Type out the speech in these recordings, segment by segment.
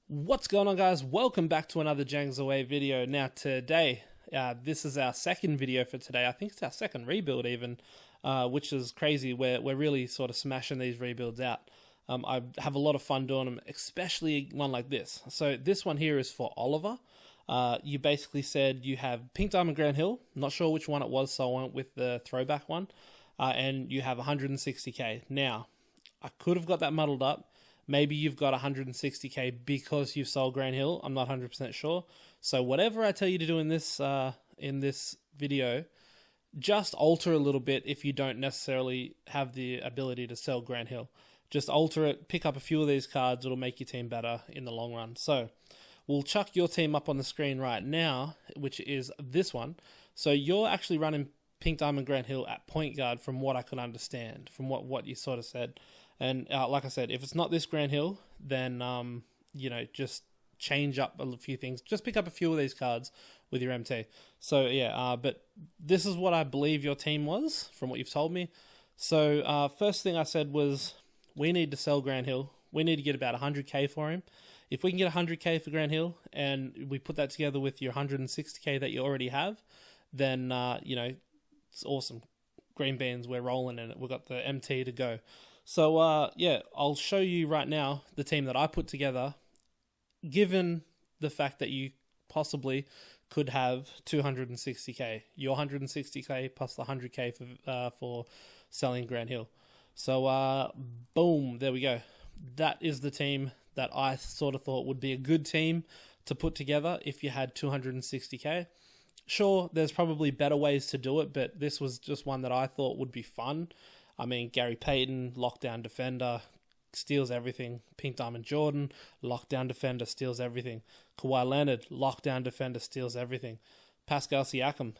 What's going on, guys? Welcome back to another Jangs Away video. Now today, this is our second video for today. I think it's our second rebuild even, which is crazy. We're really sort of smashing these rebuilds out. I have a lot of fun doing them, especially one like this. So this one here is for Oliver. You basically said you have Pink Diamond Grand Hill. Not sure which one it was, so I went with the throwback one. And you have 160k. Now, I could have got that muddled up. Maybe you've got 160k because you've sold Grand Hill. I'm not 100% sure. So whatever I tell you to do in this video, just alter a little bit if you don't necessarily have the ability to sell Grand Hill. Just alter it, pick up a few of these cards. It'll make your team better in the long run. So we'll chuck your team up on the screen right now, which is this one. So you're actually running Pink Diamond Grand Hill at point guard from what I could understand, from what you sort of said. And like I said, if it's not this Grand Hill, then, just change up a few things. Just pick up a few of these cards with your MT. So, but this is what I believe your team was from what you've told me. So, first thing I said was we need to sell Grand Hill. We need to get about 100k for him. If we can get 100k for Grand Hill and we put that together with your 160k that you already have, then, it's awesome. Green beans, we're rolling in it. We've got the MT to go. So, I'll show you right now the team that I put together, given the fact that you possibly could have 260k, your 160k plus the 100k for selling Grand Hill. So, boom, there we go. That is the team that I sort of thought would be a good team to put together if you had 260k. Sure, there's probably better ways to do it, but this was just one that I thought would be fun. I mean, Gary Payton, lockdown defender, steals everything. Pink Diamond Jordan, lockdown defender, steals everything. Kawhi Leonard, lockdown defender, steals everything. Pascal Siakam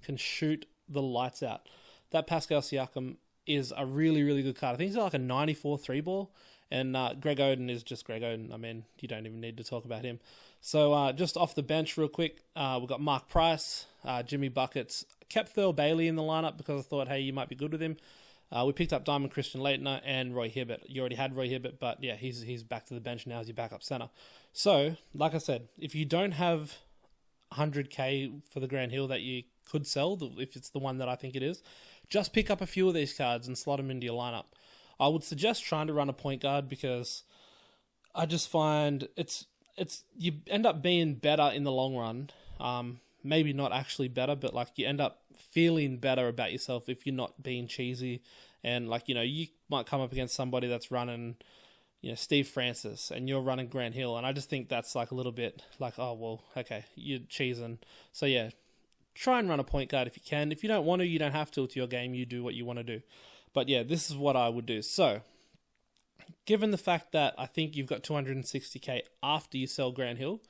can shoot the lights out. That Pascal Siakam is a really, really good card. I think he's like a 94 3-ball. And Greg Oden is just Greg Oden. I mean, you don't even need to talk about him. So just off the bench real quick, we've got Mark Price, Jimmy Buckets. Kept Thurl Bailey in the lineup because I thought, hey, you might be good with him. We picked up Diamond Christian Leitner and Roy Hibbert. You already had Roy Hibbert, but yeah, he's back to the bench now as your backup center. So, like I said, if you don't have 100k for the Grand Hill that you could sell, if it's the one that I think it is, just pick up a few of these cards and slot them into your lineup. I would suggest trying to run a point guard because I just find it's you end up being better in the long run. Maybe not actually better, but like you end up feeling better about yourself if you're not being cheesy. And like, you might come up against somebody that's running, Steve Francis and you're running Grant Hill. And I just think that's like a little bit like, oh, well, okay, you're cheesing. So yeah, try and run a point guard if you can. If you don't want to, you don't have to. It's your game. You do what you want to do. But yeah, this is what I would do. So given the fact that I think you've got 260k after you sell Grant Hill,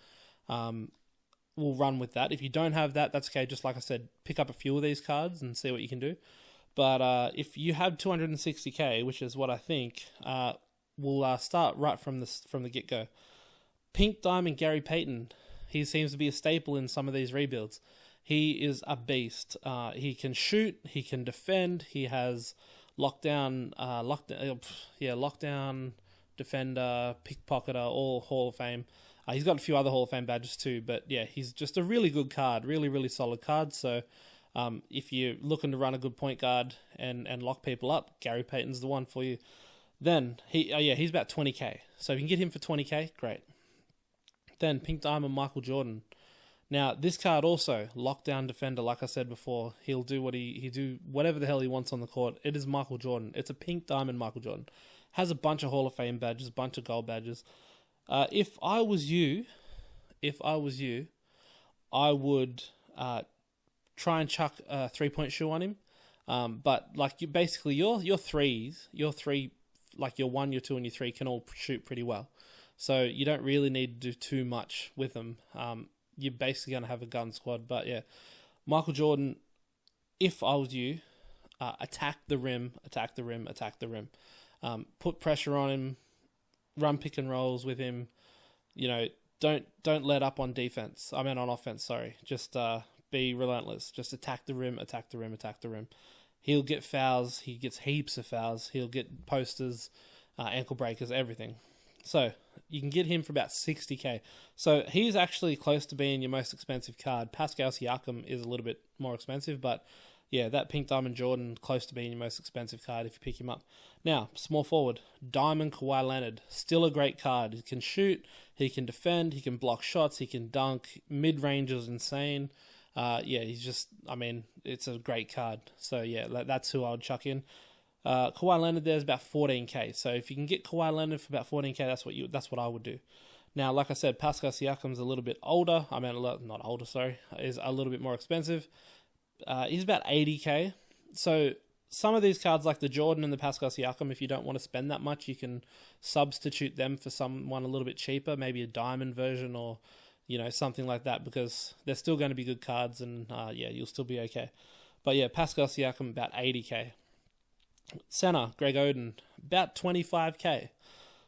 we'll run with that. If you don't have that, that's okay. Just like I said, pick up a few of these cards and see what you can do. But if you have 260k, which is what I think, we'll start right from the get-go. Pink Diamond Gary Payton, he seems to be a staple in some of these rebuilds. He is a beast. He can shoot, he can defend, he has lockdown, defender, pickpocketer, all Hall of Fame. He's got a few other Hall of Fame badges too, but yeah, he's just a really good card, really, really solid card. So if you're looking to run a good point guard and lock people up, Gary Payton's the one for you. Then, he's about 20k. So if you can get him for 20k, great. Then Pink Diamond Michael Jordan. Now, this card also, lockdown defender, like I said before, he'll do whatever the hell he wants on the court. It is Michael Jordan. It's a Pink Diamond Michael Jordan. Has a bunch of Hall of Fame badges, a bunch of gold badges. If I was you, I would try and chuck a 3-point shoe on him. But like your threes, like your 1, your 2, and your 3 can all shoot pretty well. So you don't really need to do too much with them. You're basically going to have a gun squad. But yeah, Michael Jordan, if I was you, attack the rim. Put pressure on him. Run pick and rolls with him. Don't let up on defense. I mean on offense, sorry. Just be relentless. Just attack the rim. He'll get fouls. He gets heaps of fouls. He'll get posters, ankle breakers, everything. So You can get him for about 60k. So he's actually close to being your most expensive card. Pascal Siakam is a little bit more expensive, but yeah, that Pink Diamond Jordan, close to being your most expensive card if you pick him up. Now, small forward, Diamond Kawhi Leonard, still a great card. He can shoot, he can defend, he can block shots, he can dunk. Mid-range is insane. He's just, it's a great card. So yeah, that's who I would chuck in. Kawhi Leonard there's about 14k. So if you can get Kawhi Leonard for about 14k, that's what I would do. Now, like I said, Pascal Siakam's a little bit older. Not older, sorry. Is a little bit more expensive. He's about 80k. So some of these cards, like the Jordan and the Pascal Siakam, if you don't want to spend that much, you can substitute them for someone a little bit cheaper, maybe a diamond version or, something like that, because they're still going to be good cards and, you'll still be okay. But yeah, Pascal Siakam, about 80k. Center, Greg Oden, about 25k.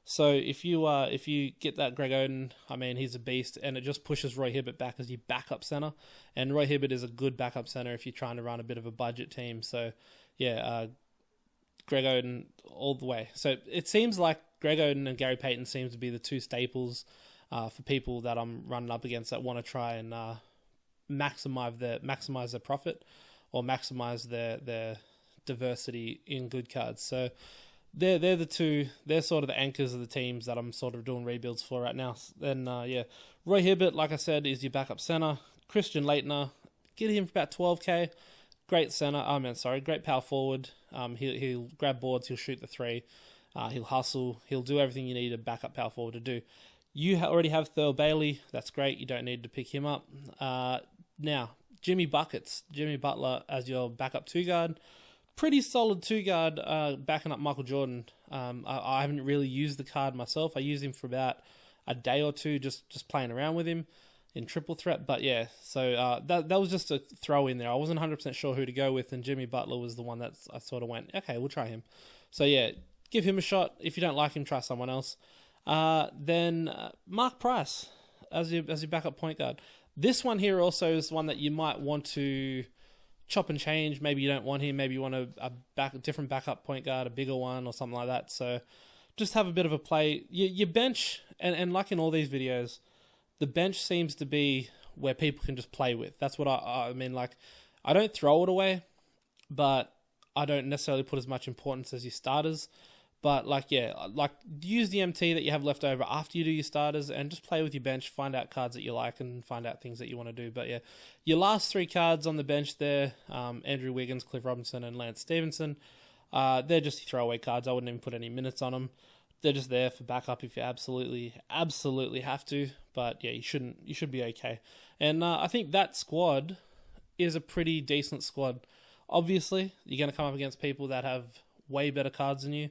So if you get that Greg Oden, he's a beast, and it just pushes Roy Hibbert back as your backup center. And Roy Hibbert is a good backup center if you're trying to run a bit of a budget team. So yeah, Greg Oden all the way. So it seems like Greg Oden and Gary Payton seems to be the two staples for people that I'm running up against that want to try and maximize their profit or maximize their diversity in good cards. So they're the two. They're sort of the anchors of the teams that I'm sort of doing rebuilds for right now. Then Roy Hibbert, like I said, is your backup center. Christian Laettner, get him for about 12k. Great center. Great power forward. He'll grab boards. He'll shoot the three. He'll hustle. He'll do everything you need a backup power forward to do. You already have Thurl Bailey. That's great. You don't need to pick him up. Now, Jimmy Butler as your backup two guard. Pretty solid two guard backing up Michael Jordan. I haven't really used the card myself. I used him for about a day or two just playing around with him in triple threat. But yeah, so that was just a throw in there. I wasn't 100% sure who to go with, and Jimmy Butler was the one that I sort of went, okay, we'll try him. So yeah, give him a shot. If you don't like him, try someone else. Then Mark Price as your backup point guard. This one here also is one that you might want to chop and change. Maybe you don't want him. Maybe you want a different backup point guard, a bigger one or something like that. So just have a bit of a play. Your bench, and like in all these videos, the bench seems to be where people can just play with. That's what I mean. Like, I don't throw it away, but I don't necessarily put as much importance as your starters. But use the MT that you have left over after you do your starters and just play with your bench, find out cards that you like and find out things that you want to do. But yeah, your last three cards on the bench there, Andrew Wiggins, Cliff Robinson, and Lance Stevenson, they're just throwaway cards. I wouldn't even put any minutes on them. They're just there for backup if you absolutely have to. But yeah, you should be okay. And I think that squad is a pretty decent squad. Obviously, you're going to come up against people that have way better cards than you.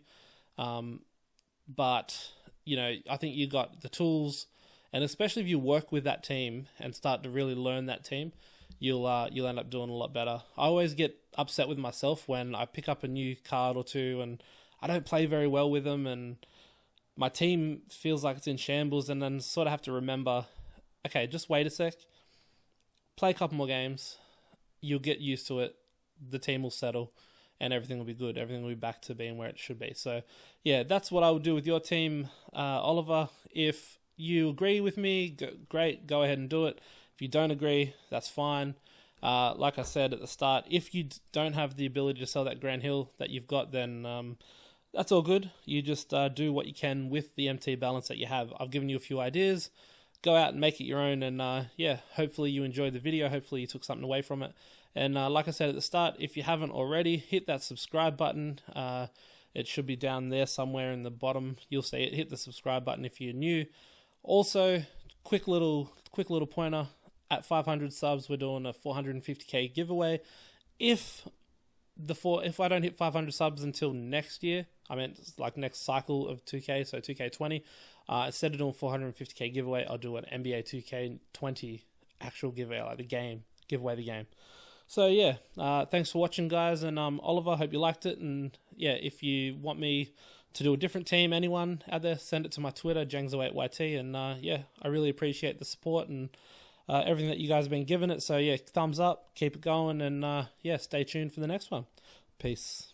But I think you got the tools, and especially if you work with that team and start to really learn that team, you'll end up doing a lot better. I always get upset with myself when I pick up a new card or two and I don't play very well with them, and my team feels like it's in shambles, and then sort of have to remember, okay, just wait a sec, play a couple more games, you'll get used to it, the team will settle, and everything will be good. Everything will be back to being where it should be. So, yeah, that's what I would do with your team, Oliver. If you agree with me, great, go ahead and do it. If you don't agree, that's fine. Like I said at the start, if you don't have the ability to sell that Grant Hill that you've got, then that's all good. You just do what you can with the MT balance that you have. I've given you a few ideas. Go out and make it your own, and hopefully you enjoyed the video. Hopefully you took something away from it. And like I said at the start, if you haven't already, hit that subscribe button. It should be down there somewhere in the bottom. You'll see it. Hit the subscribe button if you're new. Also, quick little pointer. At 500 subs, we're doing a 450k giveaway. If I don't hit 500 subs until next year, like next cycle of 2K, so 2K20, instead of doing 450k giveaway, I'll do an NBA2K19 actual giveaway, like the game, give away the game. So yeah, thanks for watching, guys, and Oliver, hope you liked it, and yeah, if you want me to do a different team, anyone out there, send it to my Twitter, Jangzo8YT, and I really appreciate the support and everything that you guys have been giving it. So yeah, thumbs up, keep it going, and stay tuned for the next one. Peace.